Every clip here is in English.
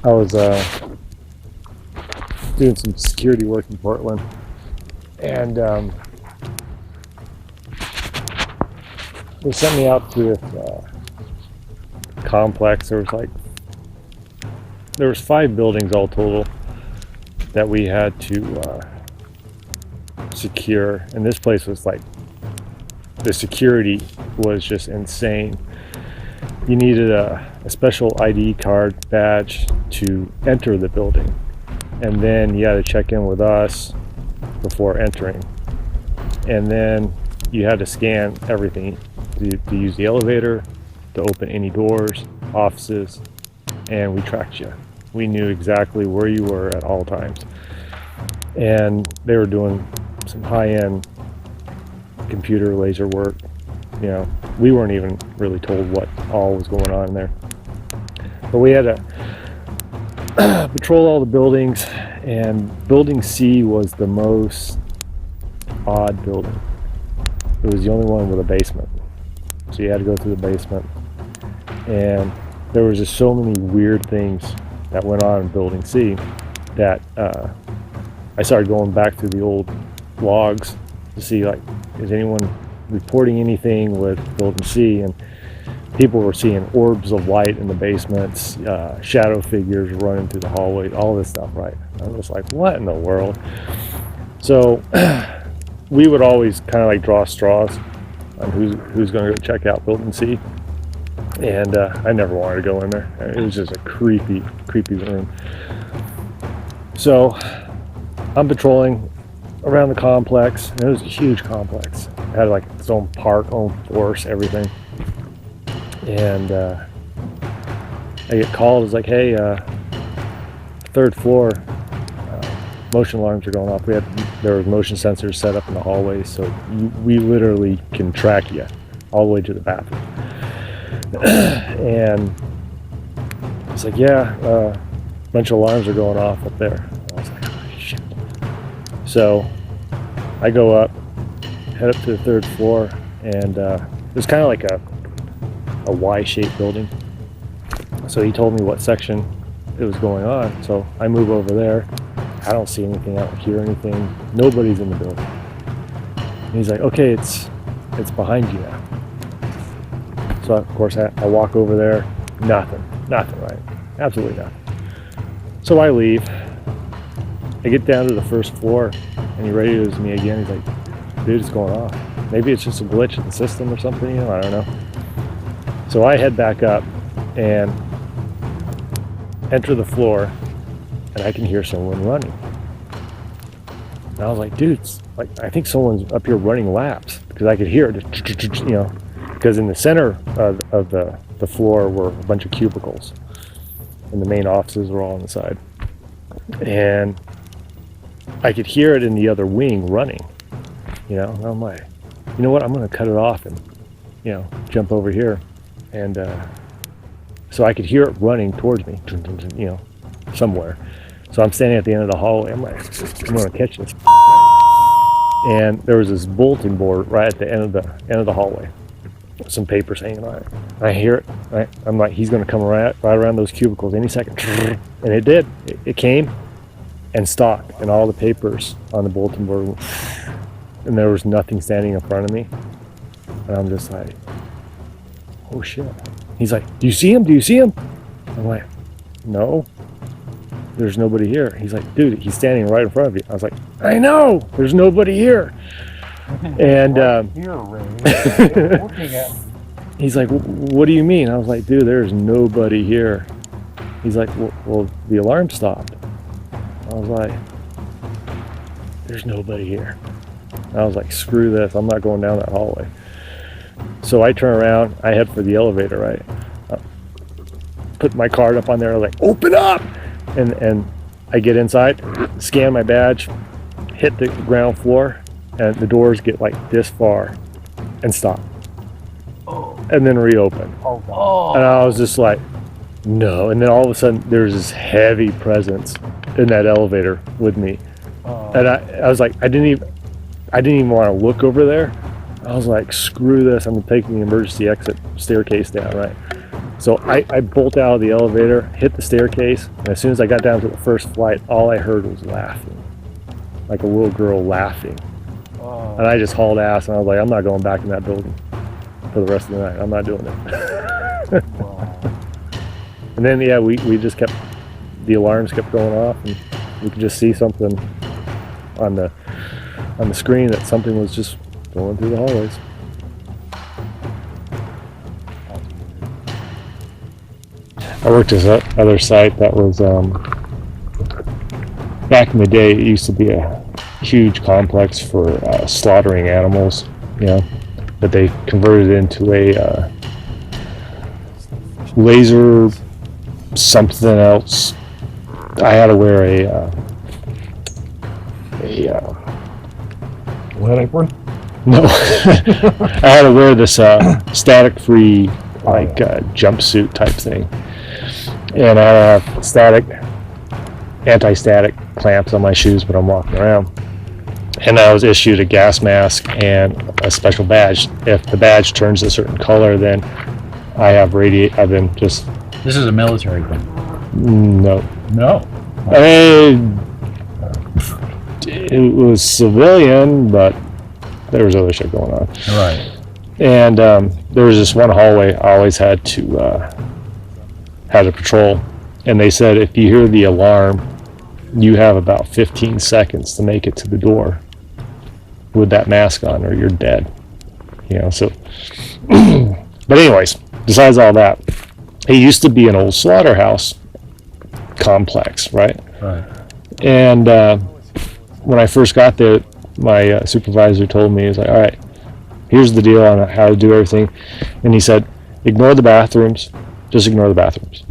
I was doing some security work in Portland, and they sent me out to this complex. There was 5 buildings all total that we had to secure, and this place was like, the security was just insane. You needed a special ID card badge to enter the building, and then you had to check in with us before entering, and then you had to scan everything to use the elevator, to open any doors, offices, and we tracked you. We knew exactly where you were at all times. And they were doing some high-end computer laser work. You know, we weren't even really told what all was going on there. But we had to patrol all the buildings, and building C was the most odd building. It was the only one with a basement. So you had to go through the basement. And there was just so many weird things that went on in building C that I started going back through the old logs to see, like, is anyone reporting anything with building C? And people were seeing orbs of light in the basements, shadow figures running through the hallway, all this stuff, right? I was like, what in the world? So we would always kind of like draw straws on who's going to go check out building C. And I never wanted to go in there. It was just a creepy room. So I'm patrolling around the complex, and it was a huge complex. It had like its own park, own force, everything. And I get called. It's like, hey, 3rd floor, motion alarms are going off. There were motion sensors set up in the hallways, so we literally can track you all the way to the bathroom. And it's like, yeah, a bunch of alarms are going off up there. I was like, oh shit. So I go up, head up to the 3rd floor, and it was kind of like a Y-shaped building. So he told me what section it was going on. So I move over there. I don't see anything, I don't hear anything. Nobody's in the building. And he's like, okay, it's behind you now. So of course I walk over there, nothing, right? Absolutely nothing. So I leave. I get down to the 1st floor, and he radios me again. He's like, dude, it's going off. Maybe it's just a glitch in the system or something, you know, I don't know. So I head back up and enter the floor, and I can hear someone running. And I was like, dude, like, I think someone's up here running laps, because I could hear it, you know, because in the center of the floor were a bunch of cubicles, and the main offices were all on the side. And I could hear it in the other wing running, you know, and I'm like, you know what, I'm going to cut it off and, you know, jump over here. And so I could hear it running towards me, you know, somewhere. So I'm standing at the end of the hallway. I'm like, I'm going to catch this. And there was this bulletin board right at the end of the hallway, some papers hanging on it. I hear it. Right? I'm like, he's going to come right around those cubicles any second. And it did. It came and stopped, and all the papers on the bulletin board, and there was nothing standing in front of me. And I'm just like, oh shit. He's like, do you see him? Do you see him? I'm like, no, there's nobody here. He's like, dude, he's standing right in front of you. I was like, I know, there's nobody here. And he's like, what do you mean? I was like, dude, there's nobody here. He's like, well, the alarm stopped. I was like, there's nobody here. I was like, screw this, I'm not going down that hallway. So I turn around, I head for the elevator, right? Put my card up on there, like, open up! And I get inside, scan my badge, hit the ground floor, and the doors get like this far and stop. And then reopen. And I was just like, no. And then all of a sudden, there's this heavy presence in that elevator with me. And I was like, I didn't even want to look over there. I was like, screw this, I'm taking the emergency exit staircase down, right? So I bolt out of the elevator, hit the staircase, and as soon as I got down to the first flight, all I heard was laughing. Like a little girl laughing. Oh. And I just hauled ass, and I was like, I'm not going back in that building for the rest of the night. I'm not doing it. Wow. And then, yeah, we just kept, the alarms kept going off, and we could just see something on the screen that something was just going through the hallways. I worked at this other site that was, back in the day, it used to be a huge complex for slaughtering animals, you know, but they converted it into a laser something else. I had to wear a What apron? no, I had to wear this static-free like jumpsuit type thing, and I have anti-static clamps on my shoes when I'm walking around. And I was issued a gas mask and a special badge. If the badge turns a certain color, then I have I've been just This is a military thing. no. No. It was civilian, but there was other shit going on. Right. And there was this one hallway I always had to patrol, and they said if you hear the alarm, you have about 15 seconds to make it to the door with that mask on, or you're dead. You know, so. But anyways, besides all that, it used to be an old slaughterhouse complex, right? Right. And when I first got there, my supervisor told me, he was like, all right, here's the deal on how to do everything. And he said, ignore the bathrooms, just ignore the bathrooms.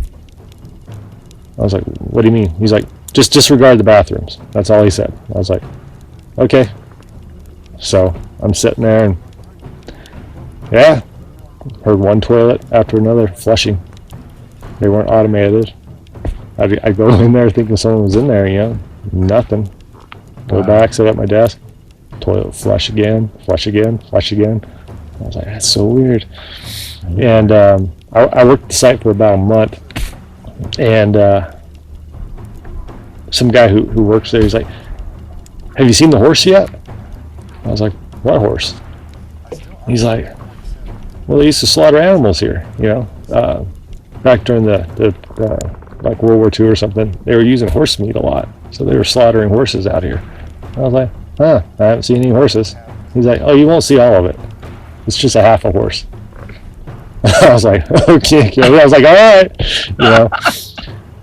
I was like, what do you mean? He's like, just disregard the bathrooms. That's all he said. I was like, okay. So I'm sitting there and, yeah, heard one toilet after another flushing. They weren't automated. I'd go in there thinking someone was in there, you know, nothing. Go back, sit at my desk, toilet flush again, flush again, flush again. I was like, that's so weird. And I worked the site for about a month, and some guy who works there, he's like, have you seen the horse yet? I was like, what horse? He's like, well, they used to slaughter animals here, you know, back during the like World War II or something. They were using horse meat a lot, so they were slaughtering horses out here. I was like, I haven't seen any horses. He's like, oh, you won't see all of it. It's just a half a horse. I was like, okay. I was like, all right, you know.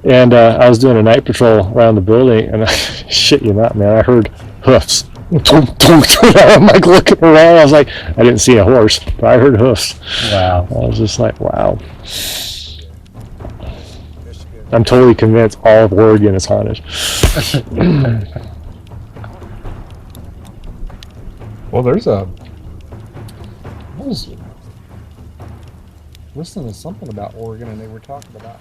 And I was doing a night patrol around the building, and shit you not, man, I heard hoofs. I'm like looking around. I was like, I didn't see a horse, but I heard hoofs. Wow. I was just like, wow. I'm totally convinced all of Oregon is haunted. Well, I was listening to something about Oregon, and they were talking about